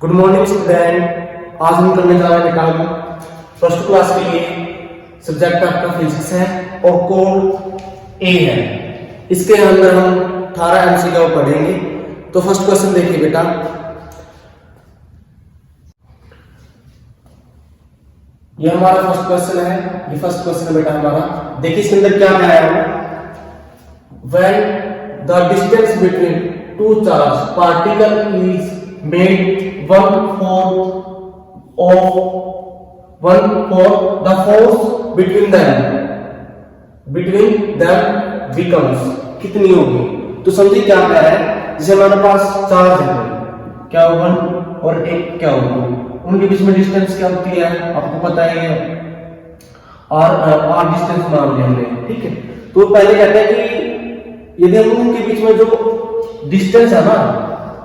Good morning student. आज हम करने जा रहे हैं बेटा फर्स्ट क्लास के लिए सब्जेक्ट आपका फिजिक्स है और कोड ए है। इसके अंदर हम 18 एमसीक्यू पढ़ेंगे। तो फर्स्ट क्वेश्चन देखिए बेटा, ये हमारा फर्स्ट क्वेश्चन है। ये फर्स्ट क्वेश्चन है बेटा हमारा। देखिए इसके अंदर क्या आया है, when the distance between two charge particle is made 1/4 the force between them becomes कितनी होगी। तो समझिए क्या कह रहा है, जैसे हमारे पास चार्ज है, क्या होगा 1 और 1 क्या होगा, उनके बीच में डिस्टेंस क्या होती है आपको पता है, और डिस्टेंस मान लिया हमने, ठीक है। तो पहले कहते हैं कि यदि हम उनके बीच में जो डिस्टेंस है ना,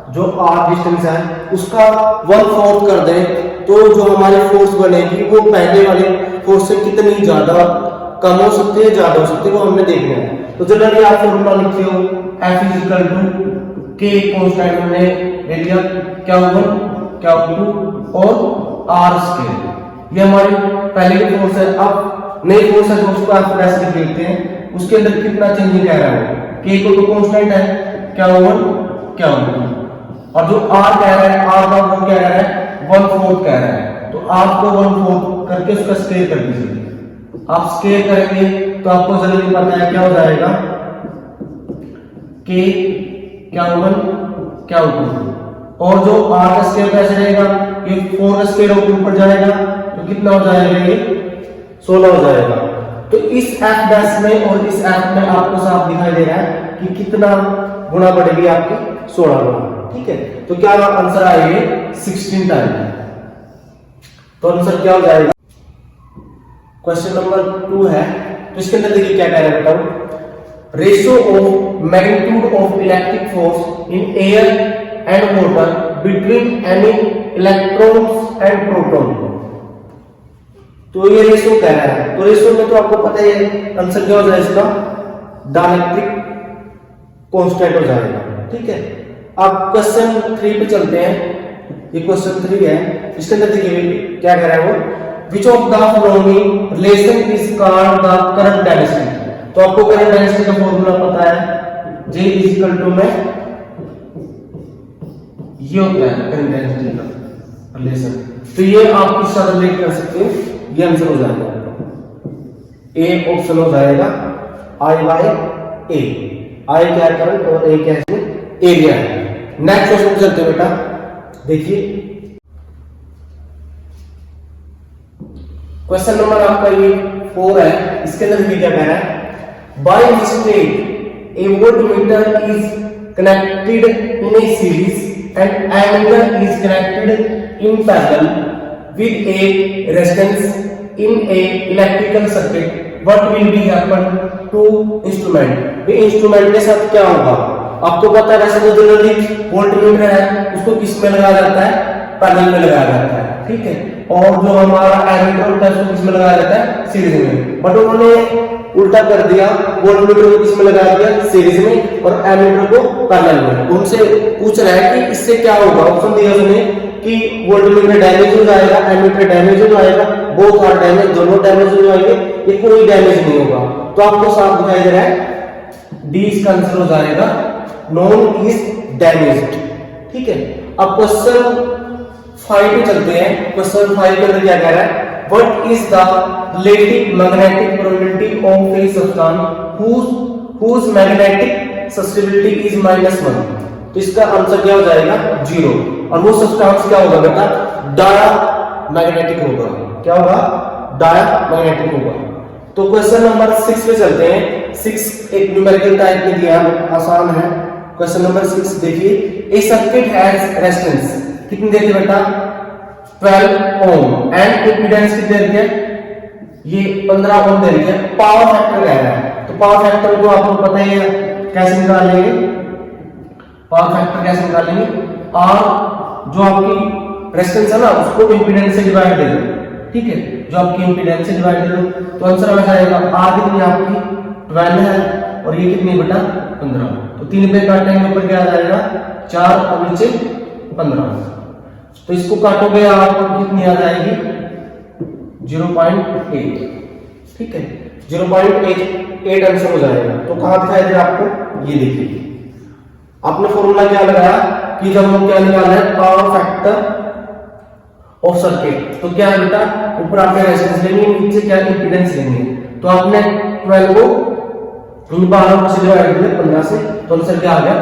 जो आर डिस्टेंस है उसका 1/4 कर दें तो जो हमारी फोर्स बनेगी वो पहले वाली फोर्स से कितनी ज्यादा कम हो सकती है, ज्यादा हो सकती है, वो हमने देखना है। तो जनरली आप फॉर्मूला लिखते हो F = K कांस्टेंट हमने ले लिया, क्या होगा क्या 2 और R स्क्वायर, ये हमारी पहले की फोर्स है। अब नई फोर्स है जो उसको आप ऐसे लिख लेते हैं, उसके अंदर कितना चेंजिंग कह रहा है, K को तो कांस्टेंट है, क्या होगा क्या होगा, और जो R कह रहा है, R का वो क्या कह रहा है 1/4 कह रहा है। तो R को 1/4 करके उसका स्क्वायर कर दीजिए। आप स्क्वायर करेंगे तो आपको जल्दी पता है क्या हो जाएगा, K क्या होगा क्या होगा, और जो R का स्क्वायर कैसे रहेगा, ये 4 का स्क्वायर ऊपर जाएगा तो कितना हो जाएगा, ये 16 हो जाएगा। तो इस F डैश में और इस F में आपको साफ दिखाई दे रहा है कि कितना गुना बढ़ेगी आपकी 16 गुना, ठीक है। तो क्या आंसर आएगा 16 टाइम। तो आंसर क्या हो जाएगा, क्वेश्चन नंबर 2 है। तो इसके अंदर देखिए क्या कह रहा है बेटा, ratio of magnitude of electric force in air and water between any electrons and proton. तो ये रेशियो कह रहा है, तो रेशियो में तो आपको पता है आंसर क्या हो जाएगा इसका, डाइलेक्ट्रिक कांस्टेंट हो जाएगा, ठीक है। अब क्वेश्चन 3 पे चलते हैं। ये क्वेश्चन 3 है, इसके अंदर देखिए क्या कह रहा है वो, which of the following relation is called the current density. तो आपको करंट डेंसिटी का फॉर्मूला पता है, J = में ये होता है करंट डेंसिटी का रिलेशन। तो ये आप किस तरह रिलेट कर सकते हो, ये आंसर हो जाएगा ए ऑप्शन हो जाएगा I/A। I क्या करंट और A क्या है एरिया है। नेक्स्ट क्वेश्चन चलते हैं बेटा, देखिए क्वेश्चन नंबर आपका ये 4 है। इसके अंदर भी क्या कह रहा है, by mistake a voltmeter is connected in a series and ammeter is connected in parallel with a resistance in a electrical circuit, what will be happen to instrument. ये इंस्ट्रूमेंट के साथ क्या होगा, आपको पता है वैसे तो जनरली वोल्टमीटर है उसको किस में लगाया जाता है, पैरेलल में लगाया जाता है, ठीक है। और जो हमारा एमीटर होता है उसको किस में लगाया जाता है, सीरीज में। बट उन्होंने उल्टा कर दिया, वोल्टमीटर को किस में लगा दिया, सीरीज में, और एमीटर को पैरेलल में। उनसे पूछ रहा है कि इससे क्या होगा। ऑप्शन दिया उसने कि वोल्टमीटर डैमेज हो जाएगा, एमीटर डैमेज हो जाएगा, बोथ आर डैमेज, दोनों डैमेज हो जाएंगे, ये कोई डैमेज नहीं होगा। तो आपको साफ दिखाई दे रहा है डी इसका आंसर हो जाएगा, नॉन इज डैमेज्ड, ठीक है। अब क्वेश्चन 5 पे चलते हैं। क्वेश्चन 5 के अंदर क्या कह रहा है, what is the relative magnetic probability of a substance whose magnetic sustainability is -1। तो इसका आंसर क्या हो जाएगा 0, और वो सब्सटेंस क्या होगा बेटा, डायमैग्नेटिक होगा। क्या होगा, डायमैग्नेटिक होगा। तो क्वेश्चन नंबर 6 पे चलते हैं। 6 एक न्यूमेरिकल टाइप में दिया है, आसान है। क्वेश्चन नंबर 6 देखिए, ए सर्किट हैज रेजिस्टेंस कितनी देती है बेटा 12 ओम एंड इंपेडेंस कितनी देती है, ये 15 ओम दे रही है। पावर फैक्टर कह रहा है, तो पावर फैक्टर को आपको पता ही है कैसे निकालेंगे, पावर फैक्टर कैसे निकालेंगे, और जो आपकी रेजिस्टेंस है ना उसको इंपेडेंस से डिवाइड दे दो, ठीक है। जो आपकी इंपेडेंस से डिवाइड दे दो तो आंसर आ जाएगा, आर कितनी आपकी 12 है और ये कितनी बेटा 15। तो 3 पे काटेंगे ऊपर क्या आ जाएगा 4 और नीचे 15। तो इसको काटोगे आपको कितनी आ जाएगी 0.8, ठीक है 0.8 आंसर हो जाएगा। तो कहां दिखाई दे आपको, ये देखिए आपने फॉर्मूला क्या लगाया कि जब हम क्या निकालना है पावर फैक्टर ऑफ सर्किट, तो क्या है बेटा ऊपर आपने रेजिस्टेंस लेनी है, नीचे क्या इंपीडेंस लेनी है। तो आपने 12 को 12 से डिवाइड किया 15 से, तो आंसर क्या आ गया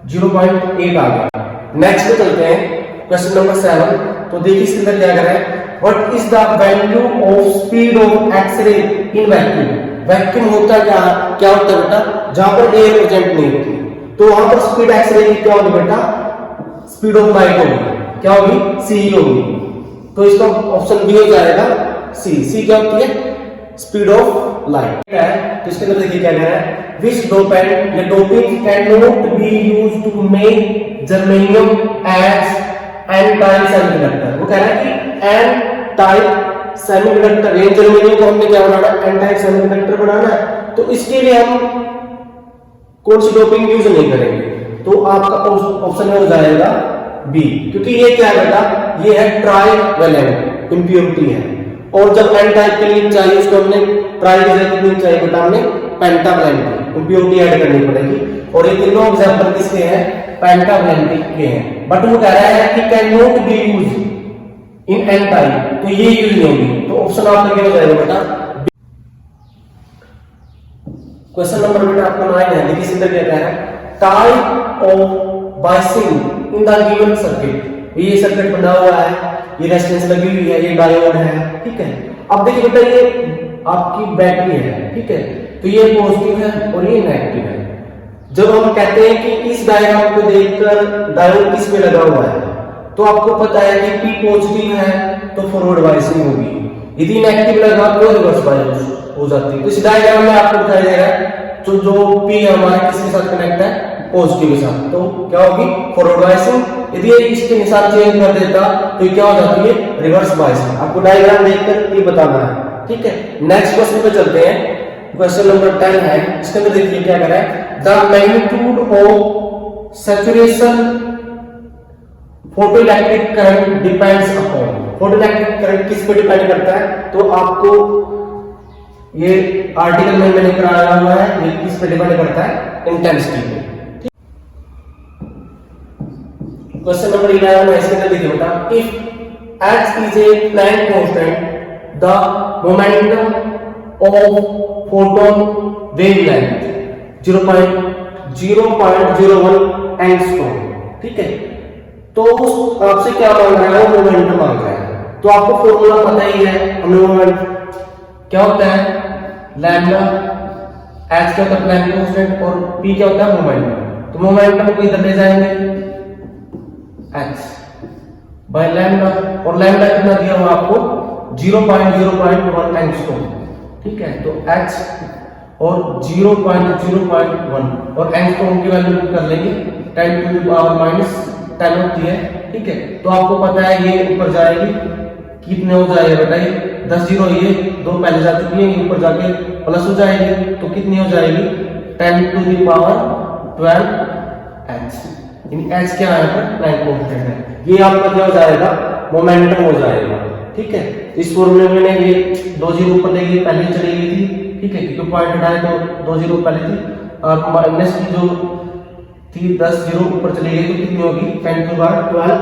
0.8 आ गया। नेक्स्ट पे चलते हैं क्वेश्चन नंबर 7। तो देखिए इसके अंदर क्या कर रहा है, what is the value of speed of X-ray in vacuum. Vacuum होता क्या होता है बेटा, जहां पर एयर प्रेजेंट नहीं होती, तो वहां पर स्पीड एक्स-रे की क्या होगी बेटा, स्पीड ऑफ लाइट होगी, क्या होगी सी होगी। तो इसका ऑप्शन बी हो जाएगा सी क्या होती है स्पीड ऑफ लाइट है। तो इसके अंदर देखिए क्या कह रहा है, विच डोपेंट या doping can not be used to make germanium as N type semiconductor. वो कह रहा है कि एन टाइप सेमीकंडक्टर, ये जर्मेनियम को हमने क्या बनाना है एन टाइप सेमीकंडक्टर बनाना है, तो इसके लिए हम कौन सी डोपिंग यूज नहीं करेंगे। तो आपका ऑप्शन में हो जाएगा बी, क्योंकि ये क्या है बेटा, ये है ट्राइवैलेंट इंप्योरिटी है, और जब एन टाइप के लिए चाहिए उसको हमने ट्राई की जगह कितनी चाहिए बेटा, हमने पेंटावैलेंट इंप्योरिटी ऐड करनी पड़ेगी। और ये तीनों एग्जांपल किसके हैं, पेंटावैलेंट के हैं। बट वो कह रहा है कि can not B use in an type, तो ये यूज नहीं होगी। तो ऑप्शन आपका क्या हो जाएगा बेटा। क्वेश्चन नंबर बेटा आपका 9 है। देखिए इसके अंदर क्या कह रहा है, type of biasing in the given circuit. ये सर्किट बना हुआ है, ये रेजिस्टेंस लगी हुई है, ये डायोड है, ठीक है। अब देखिए बेटा ये आपकी बैटरी है, ठीक है, तो ये पॉजिटिव है और ये नेगेटिव है। जब हम कहते हैं कि इस डायग्राम को देखकर डायोड किस में लगा हुआ है, तो आपको पता है कि P पॉजिटिव है तो फॉरवर्ड बायसिंग होगी, यदि नेगेटिव लगा तो रिवर्स बायस हो जाती है। तो इस डायग्राम में आपको दिखाई दे रहा है तो जो P हमारे किसके साथ कनेक्ट है, पॉजिटिव के साथ, तो क्या होगी फॉरवर्ड बायसिंग। यदि इसके निशान चेंज कर देता तो क्या हो जाती है रिवर्स बायसिंग। आपको डायग्राम देखकर ये बताना है, ठीक है। नेक्स्ट क्वेश्चन पे चलते हैं, क्वेश्चन नंबर 10 है। इसके अंदर देखिए क्या कह रहा है, the magnitude of saturation photoelectric current depends upon. Photoelectric current किस पे डिपेंड करता है, तो आपको ये आर्टिकल में मैंने कराया हुआ है, ये किस पे डिपेंड करता है, इंटेंसिटी पे। क्वेश्चन नंबर 11 है। इसके अंदर देखिए बेटा, if h is a plank constant the momentum of photon wavelength 0.01 angstrom, ठीक है। तो उस आपसे क्या मांग रहा है, मोमेंटम मांग रहा है। तो आपको फॉर्मूला पता ही है, हमने मोमेंट क्या होता है लैम्डा, h क्या होता है प्लैंक कांस्टेंट, और p क्या होता है मोमेंटम। तो मोमेंटम को इधर ले जाएंगे h बाय लैम्डा, और लैम्डा कितना दिया हुआ आपको 0.01 एंगस्ट्रॉम, ठीक है। तो h और 0.01 और एंगस्ट्रॉम की वैल्यू कर लेंगे 10⁻⁻10 होती है, ठीक है। तो आपको पता है ये ऊपर जाएगी, कितने हो जाएगा बेटा, ये 10 जीरो, ये दो पहले जा चुकी है, ऊपर जाके प्लस हो जाएगी, तो कितनी हो जाएगी 10⁻12 h। h क्या है प्लैंक कांस्टेंट है, ये आपका क्या हो जाएगा मोमेंटम हो जाएगा, ठीक है। इस फॉर्मूले में ये 2 जीरो ऊपर लेगी, पहले चली गई थी, ठीक है, क्योंकि पॉइंट हटाए तो 2 जीरो पहले थी, और माइनस की जो थी 10 जीरो ऊपर चली गई, तो कितनी होगी 10⁻12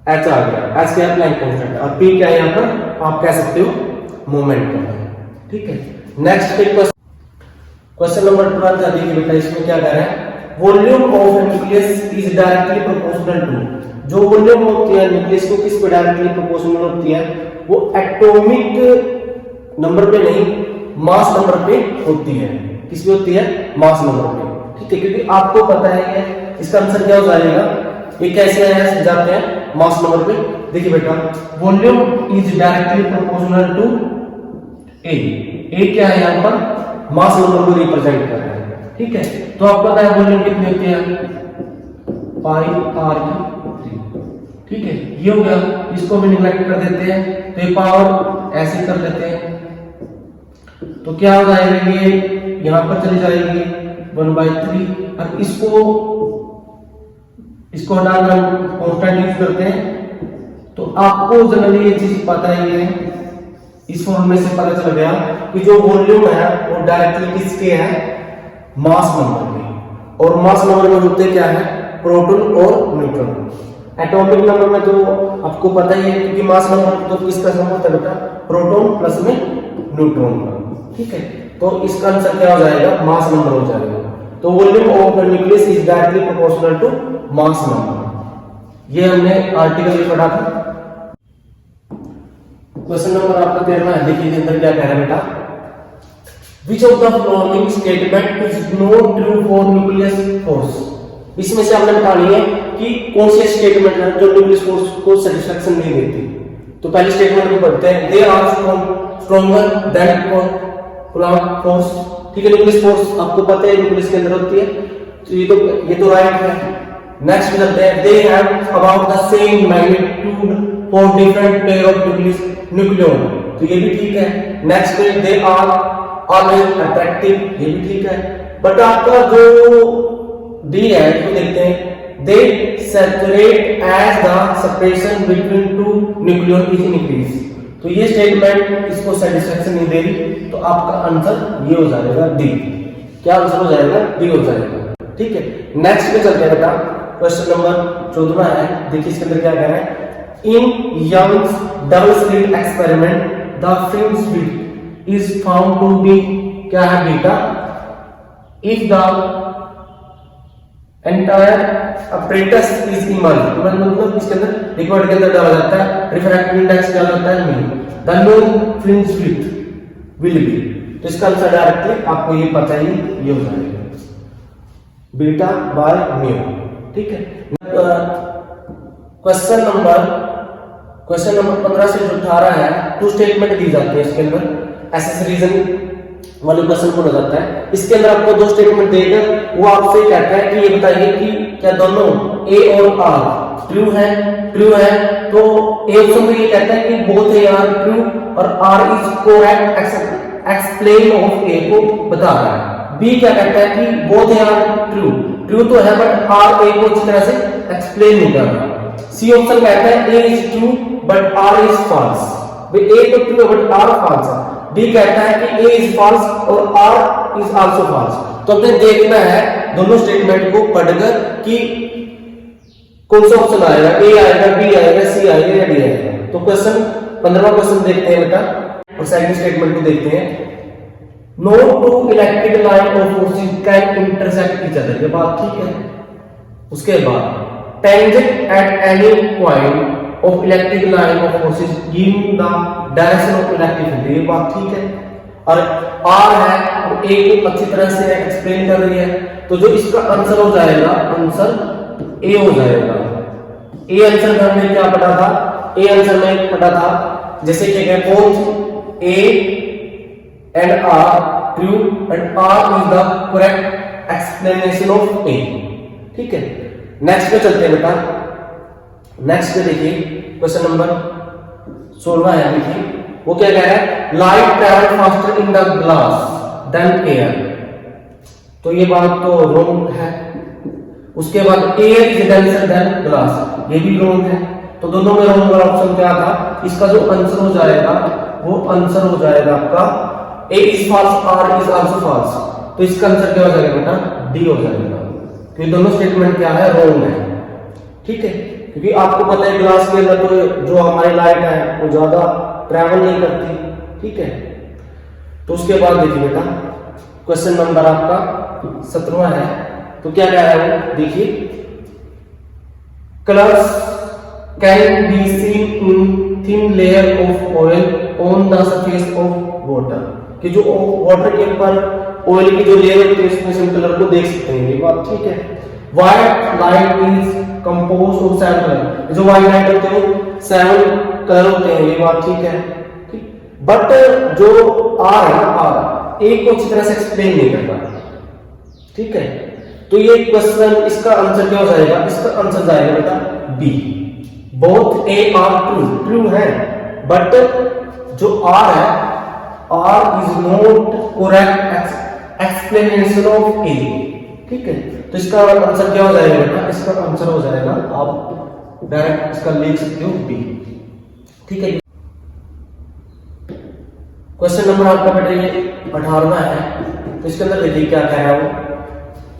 h आ गया। h क्या है प्लैंक कांस्टेंट, और p क्या है यहाँ पर आप कह सकते हो मोमेंटम, ठीक है। नेक्स्ट क्वेश्चन नंबर 12 देखिए बेटा, इसमें क्या कह रहा है, volume of nucleus is directly proportional to. जो वॉल्यूम होती है न्यूक्लियस को किस पे डायरेक्टली प्रोपोर्शनल होती है, वो एटॉमिक नंबर पे नहीं मास नंबर पे होती है। किस पे होती है, मास नंबर पे, ठीक है। क्योंकि आपको पता है इसका आंसर क्या हो जाएगा, ये कैसे आया समझाते हैं मास नंबर पे। देखिए बेटा, volume is directly proportional to A. ए क्या है यहाँ पर मास नंबर को रिप्रेजेंट कर रहा है, ठीक है। तो आपको पता है वॉल्यूम कितनी होती है πr3, ठीक है। ये हो गया, इसको भी निगलेक्ट कर देते हैं, तो ये पावर ऐसे कर लेते हैं, तो क्या हो जाएगा, ये यहां पर चली जाएगी 1/3, और इसको इसको हटाकर हम कांस्टेंट यूज करते हैं। तो आपको जनरली ये चीज पता ही है, इस फॉर्मूले से पता चल गया कि जो वॉल्यूम है वो डायरेक्टली किसके है, मास नंबर के। और मास नंबर में होते क्या है, प्रोटॉन और न्यूट्रॉन। एटॉमिक नंबर में तो आपको पता ही है, क्योंकि मास नंबर तो किसका सम होता है बेटा, प्रोटॉन प्लस में न्यूट्रॉन का। ठीक है, तो इसका आंसर क्या हो जाएगा, मास नंबर हो जाएगा। तो volume of the nucleus is directly proportional to mass number. ये हमने आर्टिकल में पढ़ा था। क्वेश्चन नंबर आपका 13 है, देखिए अंदर क्या कह रहा है बेटा, which of the following statement is not true for nucleus force. इसमें से आपने बतानी है कि कौन सी स्टेटमेंट है जो न्यूक्लियस फोर्स को सैटिस्फैक्शन नहीं देती। तो पहली स्टेटमेंट को पढ़ते हैं, they are stronger than Coulomb force. ठीक है, न्यूक्लियस फोर्स आपको पता है न्यूक्लियस के अंदर होती है, तो ये तो राइट है। नेक्स्ट चलते हैं, they have about the same magnitude for different pair of nucleon. तो ये भी ठीक है। नेक्स्ट है, दे आर ऑलवेज अट्रैक्टिव, ये भी ठीक है। बट आपका जो डी है तो देखते हैं, they separate as the separation between two nucleon is increase. तो ये स्टेटमेंट इसको सेटिस्फैक्शन नहीं दे रही, तो आपका आंसर ये हो जाएगा डी। क्या आंसर हो जाएगा, डी हो जाएगा। ठीक है, नेक्स्ट पे चलते हैं बेटा, क्वेश्चन नंबर 14 है। देखिए इसके अंदर क्या कह रहा है, in Young's double slit experiment the film slit is found to be, क्या है beta, if the entire apparatus is immersed, मतलब इसके अंदर लिक्विड के अंदर डाला जाता है, रिफ्रैक्टिव इंडेक्स क्या होता है, mean the no film slit will be. तो इसका आंसर डायरेक्टली आपको ये पता ही, ये हो जाएगा बीटा बाय म्यू। ठीक है, क्वेश्चन नंबर 15 से जो 18 है, टू स्टेटमेंट दी जाती है इसके अंदर, एसएस रीजन वाले क्वेश्चन को हो जाता है। इसके अंदर आपको दो स्टेटमेंट देगा, वो आपसे कहता है कि ये बताइए कि क्या दोनों ए और आर ट्रू है। तो ए ऑप्शन में ये कहता है कि बोथ ए आर ट्रू और R is correct explain of A को बता रहा है। बी क्या कहता है कि बोथ ए आर ट्रू तो है बट आर ए को अच्छी तरह से एक्सप्लेन नहीं कर रहा। सी ऑप्शन कहता है A is true but R is false. भाई ए तो ट्रू है बट आर फॉल्स है। डी कहता है कि ए इज फॉल्स और आर इज आल्सो फॉल्स। तो अपने देखना है दोनों स्टेटमेंट को पढ़कर कि कौन सा ऑप्शन आएगा, ए आएगा, बी आएगा, सी आएगा या डी आएगा। तो क्वेश्चन 15वां क्वेश्चन देखते हैं बेटा, और सेकंड स्टेटमेंट को देखते हैं, no two electric line of forces can intersect each other. ये बात ठीक है। उसके बाद tangent at any point of electric line of forces giving the direction of electric field, ये बात ठीक है। और R है वो A को अच्छी तरह से एक्सप्लेन कर रही है, तो जो इसका आंसर हो जाएगा, आंसर A हो जाएगा। A आंसर में हमने क्या पढ़ा था, A आंसर में पढ़ा था जैसे कि both A and R true and R is the correct explanation of A। ठीक है, नेक्स्ट पे चलते हैं बेटा। नेक्स्ट पे देखिए क्वेश्चन नंबर 16 है। देखिए वो क्या कह रहा है, light travel faster in the glass than air. तो ये बात तो रॉन्ग है। उसके बाद air is denser than glass, ये भी रॉन्ग है। तो दोनों में रॉन्ग वाला ऑप्शन क्या था, इसका जो आंसर हो जाएगा वो आंसर हो जाएगा आपका A is false, R is also false. तो इसका आंसर क्या हो जाएगा बेटा, डी हो जाएगा, क्योंकि दोनों स्टेटमेंट क्या है, रॉन्ग है। ठीक है, क्योंकि आपको पता है ग्लास के अंदर तो जो हमारी लाइट है वो ज्यादा ट्रैवल नहीं करती। ठीक है, तो उसके बाद देखिए बेटा क्वेश्चन नंबर आपका 17वां है। तो क्या कह रहा है, देखिए colours can be seen in thin layer of oil on the surface of water, कि जो वाटर के ऊपर ऑयल की जो लेयर होती है उसमें से कलर को देख सकते हैं। ये बात ठीक है। White light is compose of 7 colour, जो व्हाइट लाइट होते हैं वो 7 कलर होते हैं। ये बात ठीक है। बट जो आर है, आर ए को अच्छी तरह से एक्सप्लेन नहीं करता। ठीक है, तो ये क्वेश्चन, इसका आंसर क्या हो जाएगा, इसका आंसर जाएगा बेटा B, both A R true है, बट जो आर है, R is not correct explanation of A. ठीक है, तो इसका आंसर क्या हो जाएगा बेटा, इसका आंसर हो जाएगा, आप डायरेक्ट इसका लिख सकते हो बी। ठीक है, क्वेश्चन नंबर आपका बेटा ये 18वां है, तो इसके अंदर देखिए क्या कह रहा है वो,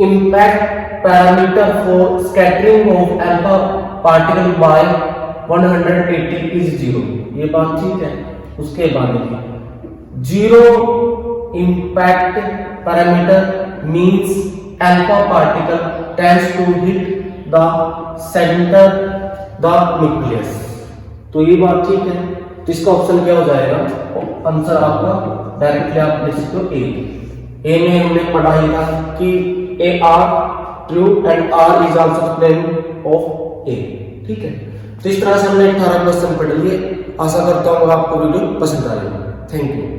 impact parameter for scattering of alpha particle by 180 is 0। ये बात ठीक है। उसके बाद देखिए, zero impact parameter means alpha particle tends to hit the centre the nucleus. तो ये बात ठीक है, तो इसका ऑप्शन क्या हो जाएगा, आंसर आपका डायरेक्टली आप लिख सकते हो ए में हमने पढ़ा ही था कि A R true and R is also plain of A. ठीक है, तो इस तरह से हमने 18 क्वेश्चन पढ़ लिए। आशा करता हूँ आपको वीडियो पसंद आएगी। Thank you.